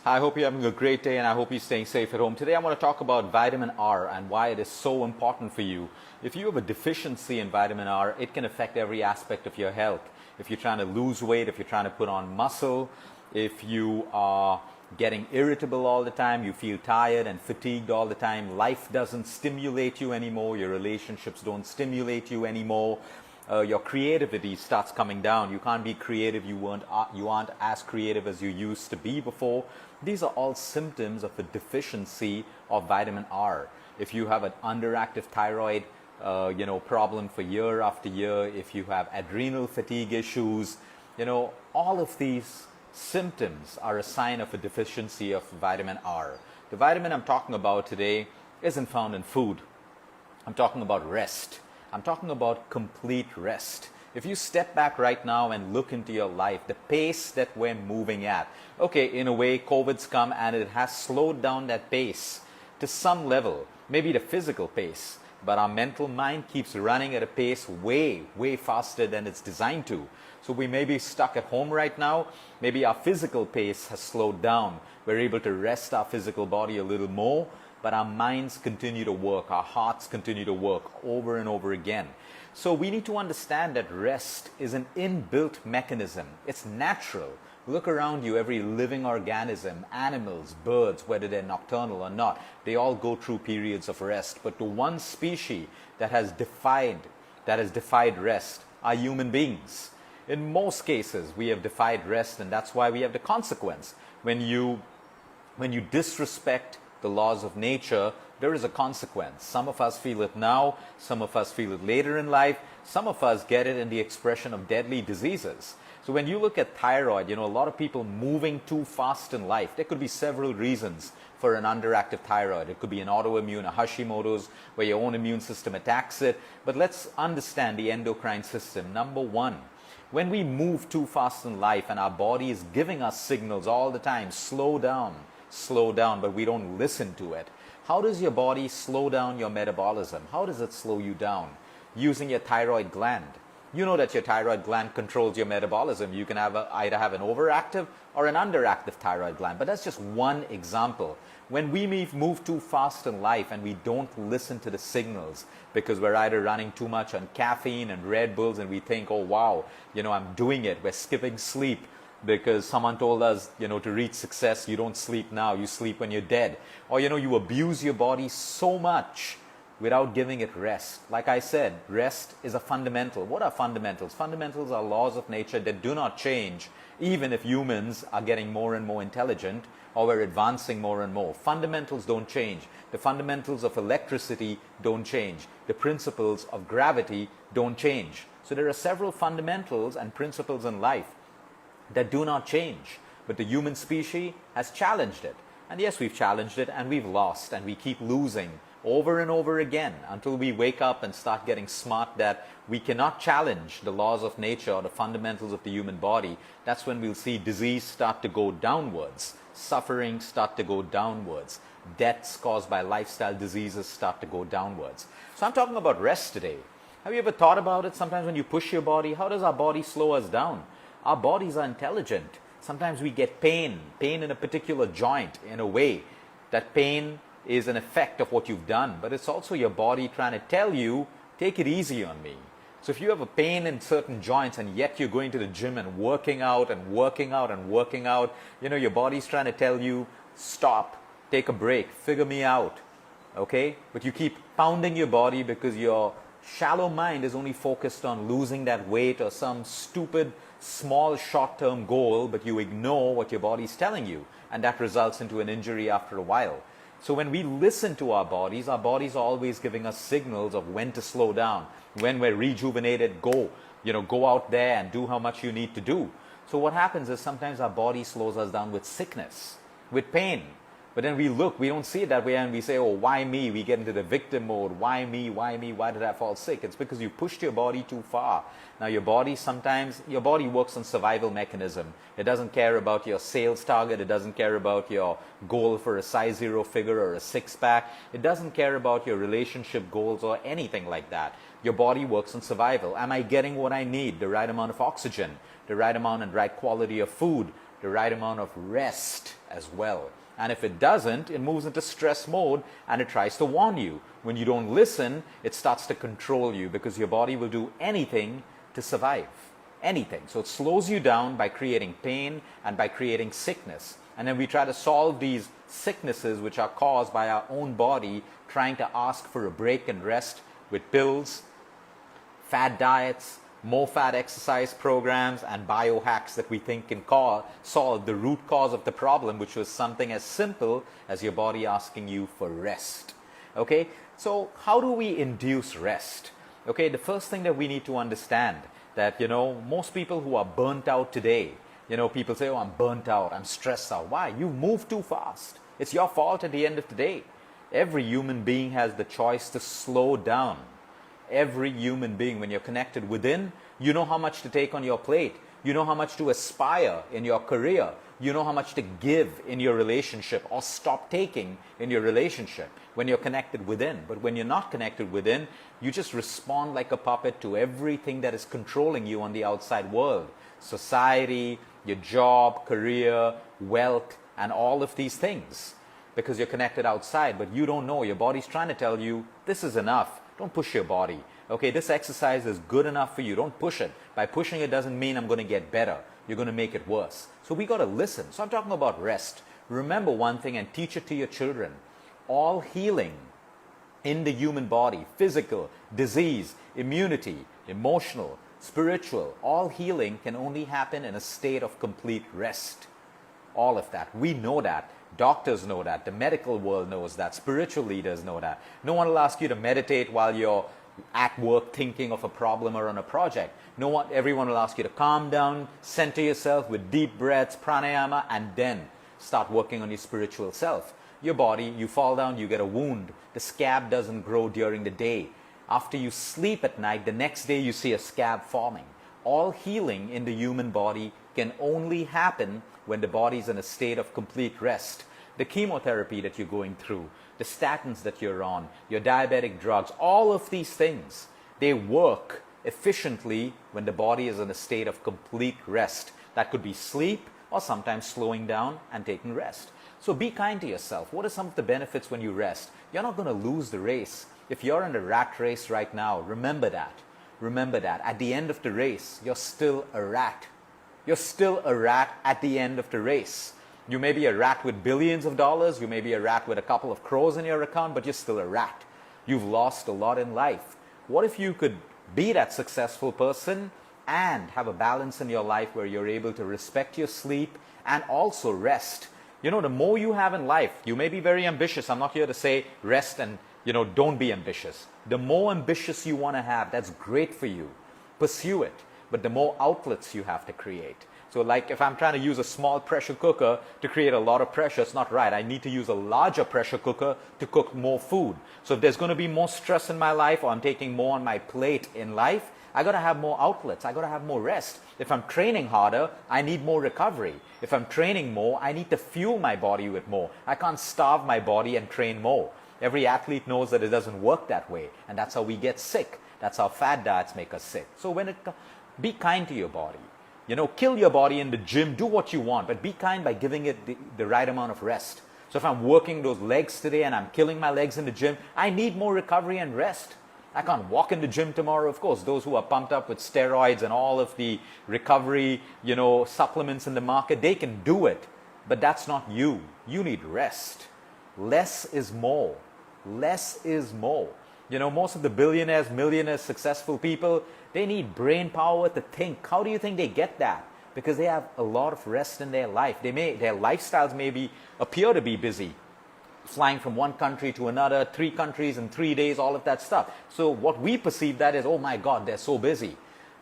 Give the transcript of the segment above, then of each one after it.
I hope you're having a great day and I hope you're staying safe at home. Today I want to talk about vitamin R and why it is so important for you. If you have a deficiency in vitamin R, it can affect every aspect of your health. If you're trying to lose weight, if you're trying to put on muscle, if you are getting irritable all the time, you feel tired and fatigued all the time, life doesn't stimulate you anymore, your relationships don't stimulate you anymore, your creativity starts coming down. You can't be creative. You aren't as creative as you used to be before. These are all symptoms of a deficiency of vitamin R. If you have an underactive thyroid, problem for year after year, if you have adrenal fatigue issues, all of these symptoms are a sign of a deficiency of vitamin R. The vitamin I'm talking about today isn't found in food. I'm talking about rest. I'm talking about complete rest. If you step back right now and look into your life, the pace that we're moving at, okay, in a way, COVID's come and it has slowed down that pace to some level, maybe the physical pace, but our mental mind keeps running at a pace way, way faster than it's designed to. So we may be stuck at home right now. Maybe our physical pace has slowed down. We're able to rest our physical body a little more, but our minds continue to work, our hearts continue to work over and over again. So we need to understand that rest is an inbuilt mechanism. It's natural. Look around you, every living organism, animals, birds, whether they're nocturnal or not, they all go through periods of rest. But the one species that has defied rest are human beings. In most cases, we have defied rest, and that's why we have the consequence. When you disrespect the laws of nature, there is a consequence. Some of us feel it now, some of us feel it later in life, some of us get it in the expression of deadly diseases. So when you look at thyroid, a lot of people moving too fast in life. There could be several reasons for an underactive thyroid. It could be an autoimmune, a Hashimoto's, where your own immune system attacks it. But let's understand the endocrine system. Number one, when we move too fast in life and our body is giving us signals all the time, slow down, but we don't listen to it. How does your body slow down your metabolism? How does it slow you down? Using your thyroid gland. You know that your thyroid gland controls your metabolism. You can either have an overactive or an underactive thyroid gland, but that's just one example. When we move too fast in life and we don't listen to the signals because we're either running too much on caffeine and Red Bulls and we think, oh wow, I'm doing it. We're skipping sleep because someone told us, to reach success, you don't sleep now, you sleep when you're dead. Or, you abuse your body so much without giving it rest. Like I said, rest is a fundamental. What are fundamentals? Fundamentals are laws of nature that do not change, even if humans are getting more and more intelligent or we're advancing more and more. Fundamentals don't change. The fundamentals of electricity don't change. The principles of gravity don't change. So there are several fundamentals and principles in life that do not change. But the human species has challenged it. And yes, we've challenged it and we've lost and we keep losing over and over again until we wake up and start getting smart that we cannot challenge the laws of nature or the fundamentals of the human body. That's when we'll see disease start to go downwards, suffering start to go downwards, deaths caused by lifestyle diseases start to go downwards. So I'm talking about rest today. Have you ever thought about it? Sometimes when you push your body, how does our body slow us down? Our bodies are intelligent. Sometimes we get pain in a particular joint in a way. That pain is an effect of what you've done, but it's also your body trying to tell you, take it easy on me. So if you have a pain in certain joints and yet you're going to the gym and working out, your body's trying to tell you, stop, take a break, figure me out, okay? But you keep pounding your body because your shallow mind is only focused on losing that weight or some stupid, small, short-term goal, but you ignore what your body's telling you, and that results into an injury after a while. So when we listen to our bodies are always giving us signals of when to slow down. When we're rejuvenated, go out there and do how much you need to do. So what happens is sometimes our body slows us down with sickness, with pain. But then we don't see it that way and we say, oh, why me? We get into the victim mode. Why me? Why did I fall sick? It's because you pushed your body too far. Now your body works on survival mechanism. It doesn't care about your sales target. It doesn't care about your goal for a size 0 figure or a six-pack. It doesn't care about your relationship goals or anything like that. Your body works on survival. Am I getting what I need? The right amount of oxygen, the right amount and right quality of food, the right amount of rest. as well. And if it doesn't, it moves into stress mode and it tries to warn you. When you don't listen, it starts to control you because your body will do anything to survive. Anything. So it slows you down by creating pain and by creating sickness. And then we try to solve these sicknesses which are caused by our own body trying to ask for a break and rest with pills, fad diets, more fat exercise programs, and biohacks that we think can solve the root cause of the problem, which was something as simple as your body asking you for rest. Okay, so how do we induce rest? Okay, the first thing that we need to understand that, most people who are burnt out today, people say, oh, I'm burnt out, I'm stressed out. Why? You move too fast. It's your fault at the end of the day. Every human being has the choice to slow down. Every human being, when you're connected within, you know how much to take on your plate. You know how much to aspire in your career. You know how much to give in your relationship or stop taking in your relationship when you're connected within. But when you're not connected within, you just respond like a puppet to everything that is controlling you on the outside world. Society, your job, career, wealth, and all of these things. Because you're connected outside, but you don't know. Your body's trying to tell you, this is enough. Don't push your body. Okay, this exercise is good enough for you. Don't push it. By pushing it doesn't mean I'm going to get better. You're going to make it worse. So we got to listen. So I'm talking about rest. Remember one thing and teach it to your children. All healing in the human body, physical, disease, immunity, emotional, spiritual, all healing can only happen in a state of complete rest. All of that. We know that. Doctors know that. The medical world knows that. Spiritual leaders know that. No one will ask you to meditate while you're at work thinking of a problem or on a project. Everyone will ask you to calm down, center yourself with deep breaths, pranayama, and then start working on your spiritual self. Your body, you fall down, you get a wound. The scab doesn't grow during the day. After you sleep at night, the next day you see a scab forming. All healing in the human body can only happen when the body is in a state of complete rest. The chemotherapy that you're going through, the statins that you're on, your diabetic drugs, all of these things, they work efficiently when the body is in a state of complete rest. That could be sleep or sometimes slowing down and taking rest. So be kind to yourself. What are some of the benefits when you rest? You're not going to lose the race. If you're in a rat race right now, remember that. Remember that. At the end of the race, you're still a rat. You're still a rat at the end of the race. You may be a rat with billions of dollars. You may be a rat with a couple of crores in your account, but you're still a rat. You've lost a lot in life. What if you could be that successful person and have a balance in your life where you're able to respect your sleep and also rest? The more you have in life, you may be very ambitious. I'm not here to say rest and, don't be ambitious. The more ambitious you want to have, that's great for you. Pursue it. But the more outlets you have to create. So like if I'm trying to use a small pressure cooker to create a lot of pressure, it's not right. I need to use a larger pressure cooker to cook more food. So if there's going to be more stress in my life or I'm taking more on my plate in life, I got to have more outlets. I got to have more rest. If I'm training harder, I need more recovery. If I'm training more, I need to fuel my body with more. I can't starve my body and train more. Every athlete knows that it doesn't work that way. And that's how we get sick. That's how fad diets make us sick. So be kind to your body. Kill your body in the gym, do what you want, but be kind by giving it the right amount of rest. So if I'm working those legs today and I'm killing my legs in the gym, I need more recovery and rest. I can't walk in the gym tomorrow. Of course, those who are pumped up with steroids and all of the recovery, supplements in the market, they can do it. But that's not you. You need rest. Less is more. Less is more. Most of the billionaires, millionaires, successful people, they need brain power to think. How do you think they get that? Because they have a lot of rest in their life. Their lifestyles appear to be busy. Flying from one country to another, 3 countries in 3 days, all of that stuff. So what we perceive that is, oh my God, they're so busy.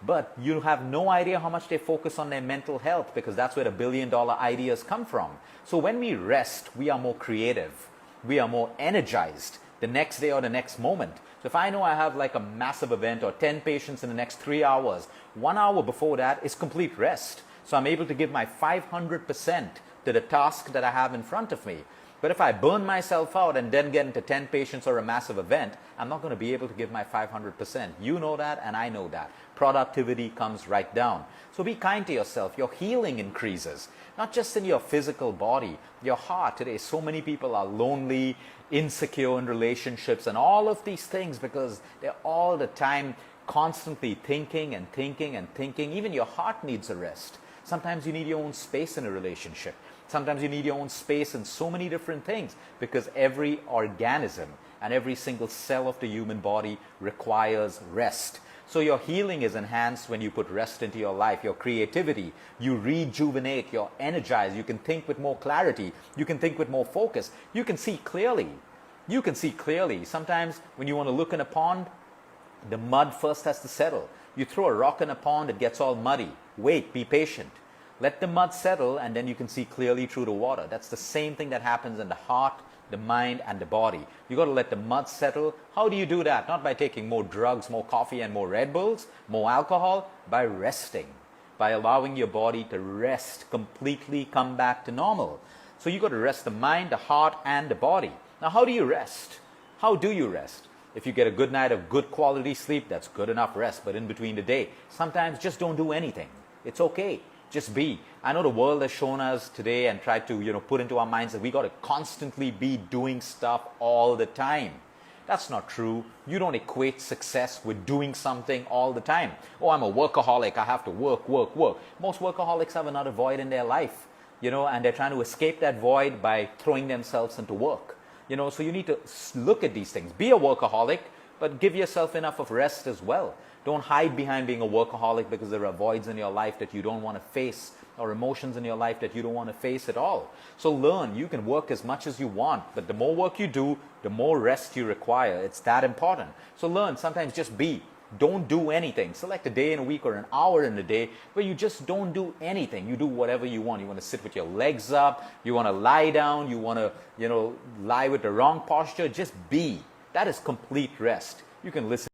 But you have no idea how much they focus on their mental health because that's where the billion-dollar ideas come from. So when we rest, we are more creative. We are more energized the next day or the next moment. So if I know I have like a massive event or 10 patients in the next 3 hours, 1 hour before that is complete rest. So I'm able to give my 500% to the task that I have in front of me. But if I burn myself out and then get into 10 patients or a massive event, I'm not going to be able to give my 500%. You know that and I know that. Productivity comes right down. So be kind to yourself. Your healing increases, not just in your physical body, your heart. Today, so many people are lonely, insecure in relationships and all of these things because they're all the time constantly thinking and thinking and thinking. Even your heart needs a rest. Sometimes you need your own space in a relationship. Sometimes you need your own space in so many different things because every organism and every single cell of the human body requires rest. So your healing is enhanced when you put rest into your life, your creativity, you rejuvenate, you're energized, you can think with more clarity, you can think with more focus, you can see clearly. You can see clearly. Sometimes when you want to look in a pond, the mud first has to settle. You throw a rock in a pond, it gets all muddy. Wait, be patient. Let the mud settle and then you can see clearly through the water. That's the same thing that happens in the heart, the mind and the body. You got to let the mud settle. How do you do that? Not by taking more drugs, more coffee and more Red Bulls, more alcohol, by resting, by allowing your body to rest, completely come back to normal. So you got to rest the mind, the heart and the body. Now how do you rest? How do you rest? If you get a good night of good quality sleep, that's good enough rest. But in between the day, sometimes just don't do anything. It's okay. Just be. I know the world has shown us today and tried to, put into our minds that we got to constantly be doing stuff all the time. That's not true. You don't equate success with doing something all the time. Oh, I'm a workaholic. I have to work, work, work. Most workaholics have another void in their life, and they're trying to escape that void by throwing themselves into work. So you need to look at these things. Be a workaholic, but give yourself enough of rest as well. Don't hide behind being a workaholic because there are voids in your life that you don't want to face or emotions in your life that you don't want to face at all. So learn, you can work as much as you want, but the more work you do, the more rest you require. It's that important. So learn, sometimes just be. Don't do anything. Select a day in a week or an hour in a day where you just don't do anything. You do whatever you want. You want to sit with your legs up. You want to lie down. You want to, lie with the wrong posture. Just be. That is complete rest. You can listen